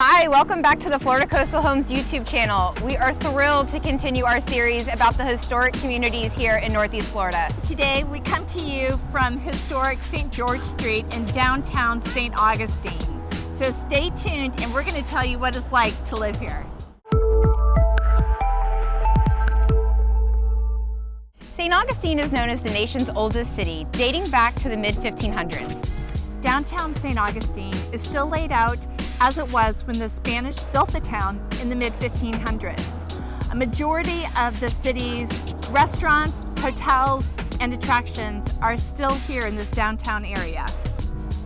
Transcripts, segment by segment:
Hi, welcome back to the Florida Coastal Homes YouTube channel. We are thrilled to continue our series about the historic communities here in Northeast Florida. Today we come to you from historic St. George Street in downtown St. Augustine. So stay tuned and we're going to tell you what it's like to live here. St. Augustine is known as the nation's oldest city, dating back to the mid-1500s. Downtown St. Augustine is still laid out as it was when the Spanish built the town in the mid-1500s. A majority of the city's restaurants, hotels, and attractions are still here in this downtown area.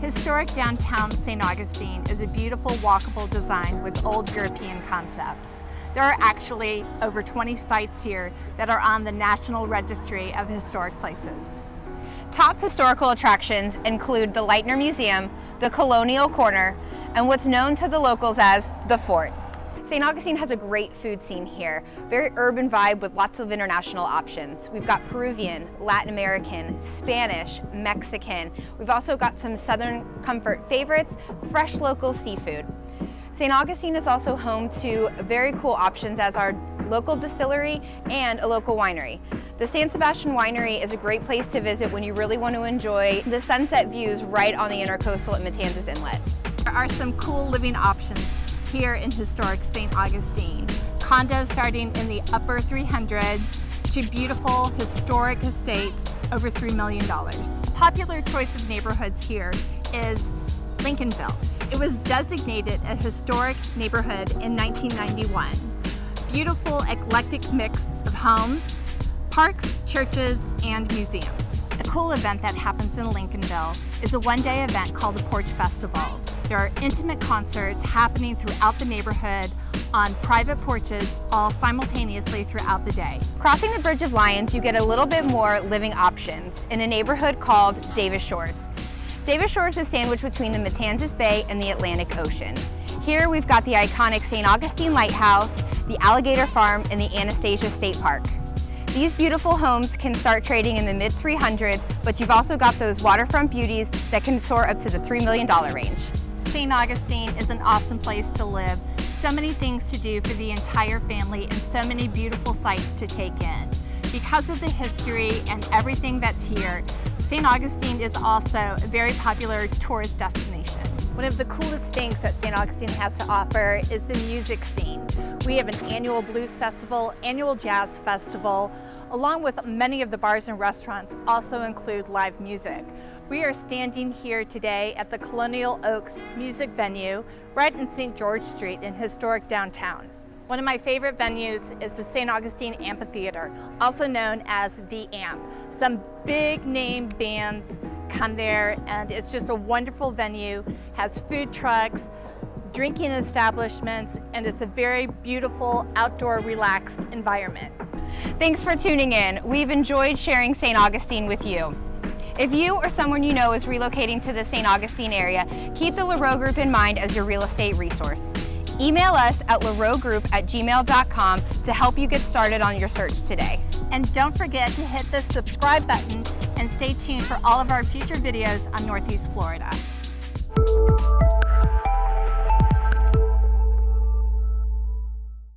Historic downtown St. Augustine is a beautiful walkable design with old European concepts. There are actually over 20 sites here that are on the National Registry of Historic Places. Top historical attractions include the Lightner Museum, the Colonial Corner, and what's known to the locals as the Fort. St. Augustine has a great food scene here, very urban vibe with lots of international options. We've got Peruvian, Latin American, Spanish, Mexican. We've also got some Southern comfort favorites, fresh local seafood. St. Augustine is also home to very cool options as our local distillery and a local winery. The San Sebastian Winery is a great place to visit when you really want to enjoy the sunset views right on the Intercoastal at Matanzas Inlet. There are some cool living options here in historic St. Augustine. Condos starting in the upper 300s to beautiful historic estates over $3 million. A popular choice of neighborhoods here is Lincolnville. It was designated a historic neighborhood in 1991. Beautiful, eclectic mix of homes, parks, churches, and museums. A cool event that happens in Lincolnville is a one-day event called the Porch Festival. There are intimate concerts happening throughout the neighborhood on private porches, all simultaneously throughout the day. Crossing the Bridge of Lions, you get a little bit more living options in a neighborhood called Davis Shores. Davis Shores is sandwiched between the Matanzas Bay and the Atlantic Ocean. Here we've got the iconic St. Augustine Lighthouse, the Alligator Farm, and the Anastasia State Park. These beautiful homes can start trading in the mid-300s, but you've also got those waterfront beauties that can soar up to the $3 million range. St. Augustine is an awesome place to live. So many things to do for the entire family and so many beautiful sights to take in. Because of the history and everything that's here, St. Augustine is also a very popular tourist destination. One of the coolest things that St. Augustine has to offer is the music scene. We have an annual blues festival, annual jazz festival, along with many of the bars and restaurants also include live music. We are standing here today at the Colonial Oaks Music Venue right in St. George Street in historic downtown. One of my favorite venues is the St. Augustine Amphitheater, also known as the AMP. Some big name bands come there and it's just a wonderful venue, has food trucks, drinking establishments, and it's a very beautiful outdoor relaxed environment. Thanks for tuning in. We've enjoyed sharing St. Augustine with you. If you or someone you know is relocating to the St. Augustine area, keep the Lareau Group in mind as your real estate resource. Email us at lareaugroup@gmail.com to help you get started on your search today. And don't forget to hit the subscribe button and stay tuned for all of our future videos on Northeast Florida.